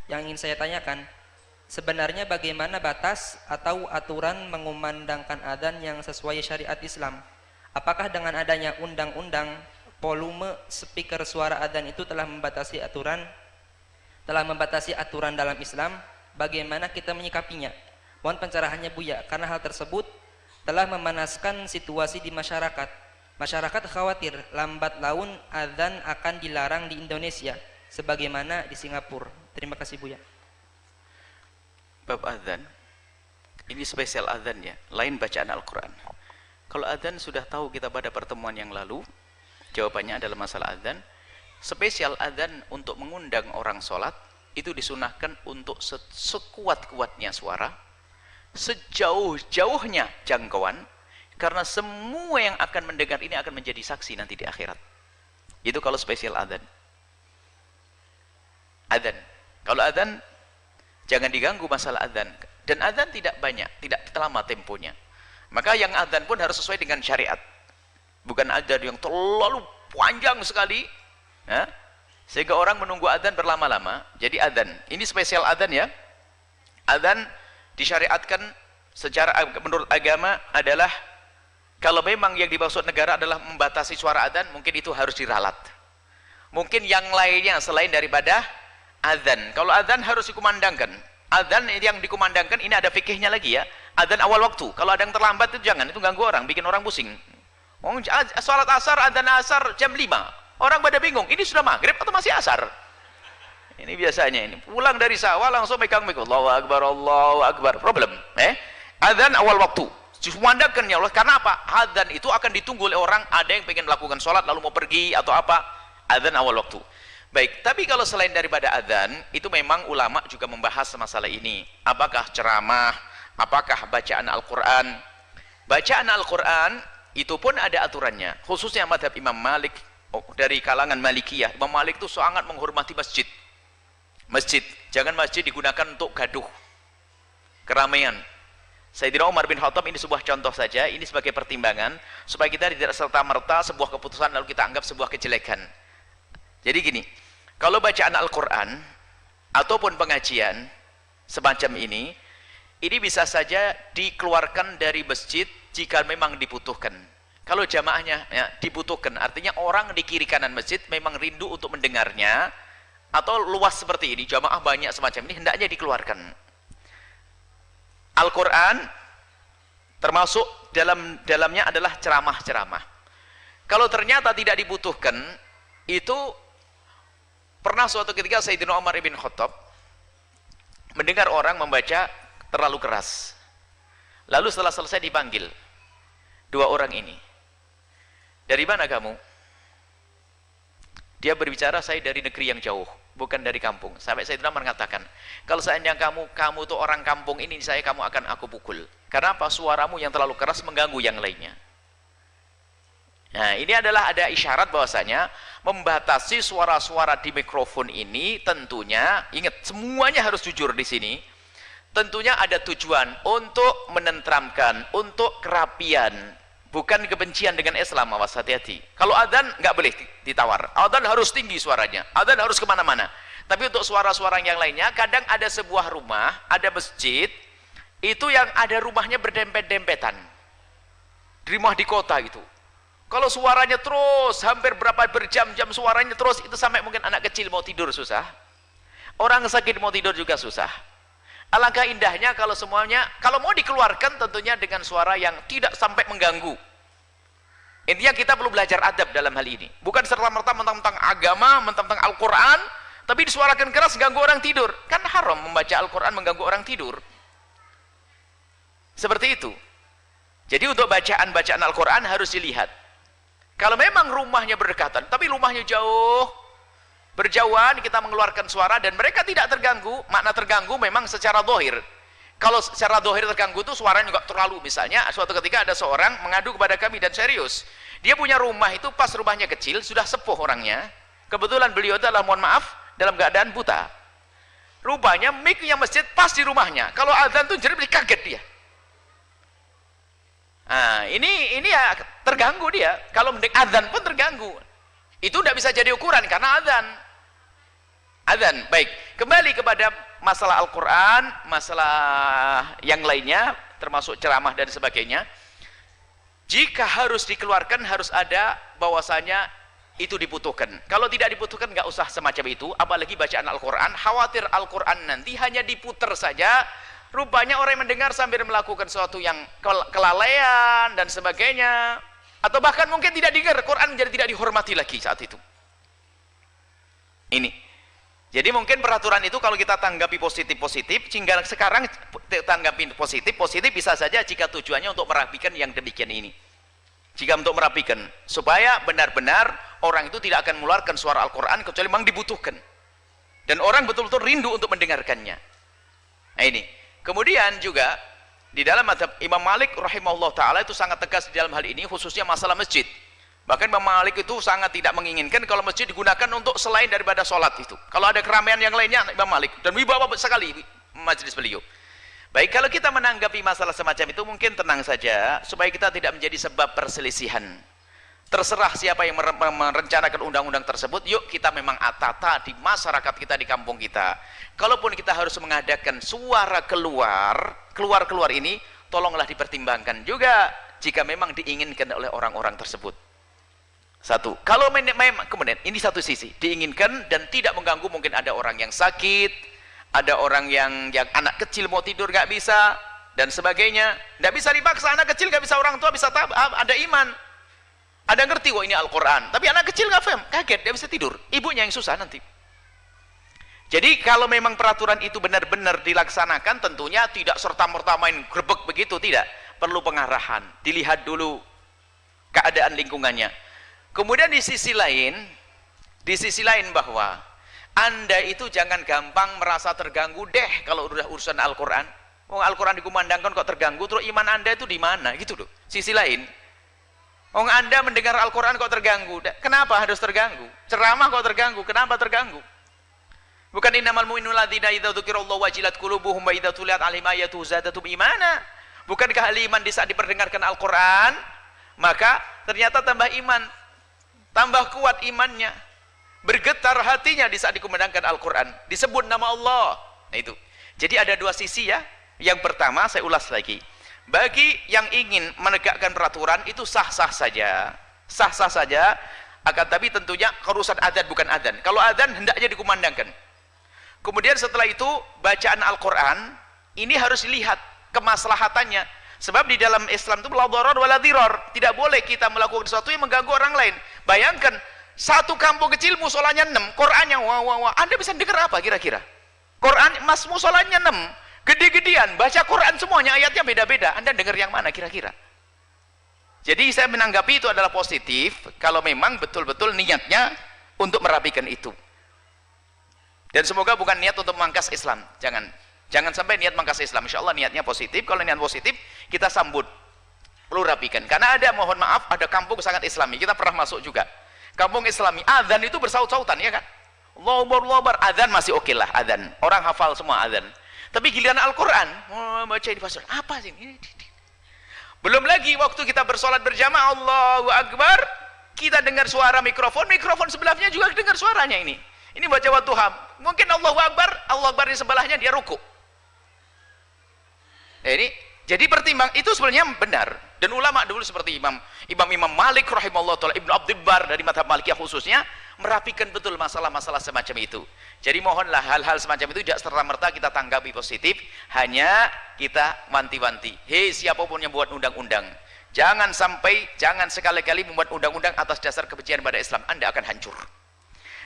Yang ingin saya tanyakan, sebenarnya bagaimana batas atau aturan mengumandangkan adzan yang sesuai syariat Islam? Apakah dengan adanya undang-undang volume speaker suara adzan itu telah membatasi aturan dalam Islam? Bagaimana kita menyikapinya? Mohon pencerahannya Buya, karena hal tersebut telah memanaskan situasi di masyarakat. Masyarakat khawatir lambat laun adzan akan dilarang di Indonesia sebagaimana di Singapura. Terima kasih Buya. Bab adzan ini spesial adzan ya, lain bacaan Al-Quran. Kalau adzan sudah tahu kita pada pertemuan yang lalu, jawabannya adalah masalah adzan. Spesial adzan untuk mengundang orang sholat itu disunahkan untuk sekuat-kuatnya suara, sejauh-jauhnya jangkauan, karena semua yang akan mendengar ini akan menjadi saksi nanti di akhirat. Itu kalau spesial adzan. Adzan. Kalau adzan jangan diganggu masalah adzan, dan adzan tidak banyak, tidak lama temponya. Maka yang adzan pun harus sesuai dengan syariat. Bukan adzan yang terlalu panjang sekali, ya, sehingga orang menunggu adzan berlama-lama. Jadi adzan, ini spesial adzan ya. Adzan disyariatkan secara menurut agama adalah kalau memang yang dimaksud negara adalah membatasi suara adzan, mungkin itu harus diralat. Mungkin yang lainnya selain daripada adzan. Kalau adzan harus dikumandangkan. Adzan yang dikumandangkan ini ada fikihnya lagi ya. Adzan awal waktu. Kalau ada yang terlambat itu jangan, itu ganggu orang, bikin orang pusing. Salat asar, adzan asar jam 5. Orang pada bingung, ini sudah maghrib atau masih asar? Ini biasanya ini. Pulang dari sawah langsung megang mic. Allahu Akbar, Allahu Akbar. Problem. Adzan awal waktu. Dikumandangkan ya Allah. Karena apa? Adzan itu akan ditunggu oleh orang. Ada yang pengen melakukan sholat lalu mau pergi atau apa. Adzan awal waktu. Baik, tapi kalau selain daripada adzan, itu memang ulama juga membahas masalah ini. Apakah ceramah, apakah bacaan Al-Quran? Bacaan Al-Quran itu pun ada aturannya. Khususnya madhab Imam Malik, dari kalangan Malikiyah. Imam Malik itu sangat menghormati masjid. Masjid, jangan masjid digunakan untuk gaduh, keramaian. Sayyidina Umar bin Khattab ini sebuah contoh saja, ini sebagai pertimbangan supaya kita tidak serta-merta sebuah keputusan lalu kita anggap sebuah kejelekan. Jadi gini, kalau bacaan Al-Quran ataupun pengajian semacam ini bisa saja dikeluarkan dari masjid jika memang dibutuhkan. Kalau jamaahnya ya, dibutuhkan, artinya orang di kiri kanan masjid memang rindu untuk mendengarnya, atau luas seperti ini, jamaah banyak semacam ini, hendaknya dikeluarkan. Al-Quran termasuk dalamnya adalah ceramah-ceramah. Kalau ternyata tidak dibutuhkan, itu pernah suatu ketika Sayyidina Umar bin Khattab mendengar orang membaca terlalu keras. Lalu setelah selesai dipanggil dua orang ini. Dari mana kamu? Dia berbicara, saya dari negeri yang jauh, bukan dari kampung. Sampai Sayyidina Umar mengatakan, kalau seandainya kamu tuh orang kampung ini, kamu akan aku pukul. Karena apa? Suaramu yang terlalu keras mengganggu yang lainnya. Nah, ini adalah ada isyarat bahwasanya membatasi suara-suara di mikrofon ini tentunya, ingat semuanya harus jujur di sini. Tentunya ada tujuan untuk menenteramkan, untuk kerapian, bukan kebencian dengan Islam. Awas, hati-hati. Kalau adzan nggak boleh ditawar. Adzan harus tinggi suaranya. Adzan harus kemana-mana. Tapi untuk suara-suara yang lainnya, kadang ada sebuah rumah, ada masjid, itu yang ada rumahnya berdempet-dempetan. Di rumah di kota itu. Kalau suaranya terus, hampir berapa berjam-jam suaranya terus, itu sampai mungkin anak kecil mau tidur susah. Orang sakit mau tidur juga susah. Alangkah indahnya kalau semuanya, kalau mau dikeluarkan tentunya dengan suara yang tidak sampai mengganggu. Intinya kita perlu belajar adab dalam hal ini. Bukan serta-merta mentang-mentang agama, mentang-mentang Al-Quran, tapi disuarakan keras ganggu orang tidur. Kan haram membaca Al-Quran mengganggu orang tidur. Seperti itu. Jadi untuk bacaan-bacaan Al-Quran harus dilihat. Kalau memang rumahnya berdekatan, tapi rumahnya jauh, berjauhan, kita mengeluarkan suara dan mereka tidak terganggu. Makna terganggu memang secara zahir. Kalau secara zahir terganggu itu suaranya juga terlalu. Misalnya suatu ketika ada seorang mengadu kepada kami dan serius, dia punya rumah itu pas rumahnya kecil, sudah sepuh orangnya, kebetulan beliau adalah, mohon maaf, dalam keadaan buta. Rupanya mic-nya masjid pas di rumahnya. Kalau azan tuh jadi kaget dia. Nah, ini ya terganggu dia. Kalau azan pun terganggu. Itu tidak bisa jadi ukuran karena azan. Adzan. Baik, kembali kepada masalah Al-Quran, masalah yang lainnya, termasuk ceramah dan sebagainya. Jika harus dikeluarkan, harus ada bahwasanya itu dibutuhkan. Kalau tidak dibutuhkan, nggak usah semacam itu. Apalagi bacaan Al-Quran, khawatir Al-Quran nanti hanya diputer saja. Rupanya orang yang mendengar sambil melakukan sesuatu yang kelalaian dan sebagainya. Atau bahkan mungkin tidak dengar, Quran menjadi tidak dihormati lagi saat itu. Ini. Jadi mungkin peraturan itu kalau kita tanggapi positif-positif, sehingga sekarang tanggapi positif bisa saja jika tujuannya untuk merapikan yang demikian ini. Jika untuk merapikan, supaya benar-benar orang itu tidak akan mengeluarkan suara Al-Quran kecuali memang dibutuhkan. Dan orang betul-betul rindu untuk mendengarkannya. Nah ini. Kemudian juga, di dalam mazhab Imam Malik rahimahullah ta'ala itu sangat tegas di dalam hal ini, khususnya masalah masjid. Bahkan Imam Malik itu sangat tidak menginginkan kalau masjid digunakan untuk selain daripada sholat itu. Kalau ada keramaian yang lainnya, Imam Malik. Dan wibawa sekali majelis beliau. Baik, kalau kita menanggapi masalah semacam itu, mungkin tenang saja, supaya kita tidak menjadi sebab perselisihan. Terserah siapa yang merencanakan undang-undang tersebut, yuk kita memang atata di masyarakat kita, di kampung kita. Kalaupun kita harus mengadakan suara keluar ini, tolonglah dipertimbangkan juga, jika memang diinginkan oleh orang-orang tersebut. Satu, kalau memang kemudian ini satu sisi diinginkan dan tidak mengganggu, mungkin ada orang yang sakit, ada orang yang anak kecil mau tidur nggak bisa dan sebagainya, nggak bisa dipaksa. Anak kecil nggak bisa, orang tua bisa, ada iman, ada ngerti wah ini Al-Quran, tapi anak kecil nggak paham, kaget, dia bisa tidur, ibunya yang susah nanti. Jadi kalau memang peraturan itu benar-benar dilaksanakan, tentunya tidak serta-merta main grebek begitu, tidak, perlu pengarahan, dilihat dulu keadaan lingkungannya. Kemudian di sisi lain bahwa Anda itu jangan gampang merasa terganggu deh kalau udah urusan Al-Quran. Oh, Al-Quran dikumandangkan kok terganggu, terus iman Anda itu di mana? Gitu loh. Sisi lain, oh, Anda mendengar Al-Quran kok terganggu. Kenapa harus terganggu? Ceramah kok terganggu? Kenapa terganggu? Bukan innamal mu'minuna alladzina idza dzukirallahu wajilat qulubuhum wa idza tuliyat 'alaihim ayatuhu zadatum imana. Bukankah ahli iman di saat diperdengarkan Al-Quran, maka ternyata tambah iman, tambah kuat imannya, bergetar hatinya di saat dikumandangkan Al-Quran, disebut nama Allah. Nah itu. Jadi ada dua sisi ya. Yang pertama, saya ulas lagi. Bagi yang ingin menegakkan peraturan, itu sah-sah saja. Sah-sah saja, akan tapi tentunya urusan adzan bukan adzan. Kalau adzan, hendaknya dikumandangkan. Kemudian setelah itu, bacaan Al-Quran, ini harus dilihat kemaslahatannya. Sebab di dalam Islam itu la dharar wala dhirar. Tidak boleh kita melakukan sesuatu yang mengganggu orang lain. Bayangkan, satu kampung kecil musolanya 6, Qurannya wah. Anda bisa dengar apa kira-kira? Quran, musolanya 6, gede-gedean, baca Quran semuanya, ayatnya beda-beda. Anda dengar yang mana kira-kira? Jadi saya menanggapi itu adalah positif, kalau memang betul-betul niatnya untuk merapikan itu. Dan semoga bukan niat untuk memangkas Islam. Jangan sampai niat mangkas Islam. Insya Allah niatnya positif. Kalau niat positif, kita sambut, perlu rapikan. Karena ada, mohon maaf, ada kampung sangat Islami. Kita pernah masuk juga. Kampung Islami, adzan itu bersaut-sautan, ya kan? Allahu Akbar, adzan masih oke lah, adzan. Orang hafal semua adzan. Tapi giliran Al-Quran, baca di fasal, apa sih ini? Belum lagi waktu kita bersolat berjamaah, Allahu Akbar, kita dengar suara mikrofon sebelahnya juga dengar suaranya ini. Ini baca Wadduha. Mungkin Allahu Akbar di sebelahnya dia ruku. Jadi pertimbang itu sebenarnya benar, dan ulama dulu seperti Imam Malik rahimahullah taala, Ibnu Abdul Bar dari mazhab Malikiyah khususnya merapikan betul masalah-masalah semacam itu. Jadi mohonlah hal-hal semacam itu tidak serta-merta kita tanggapi positif, hanya kita wanti-wanti. Hei, siapapun yang buat undang-undang, jangan sekali-kali membuat undang-undang atas dasar kebencian pada Islam, Anda akan hancur.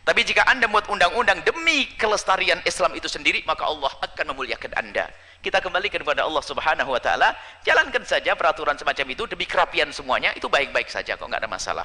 Tapi jika Anda membuat undang-undang demi kelestarian Islam itu sendiri, maka Allah akan memuliakan Anda. Kita kembalikan kepada Allah Subhanahu wa taala, jalankan saja peraturan semacam itu demi kerapian semuanya, itu baik-baik saja kok, nggak ada masalah.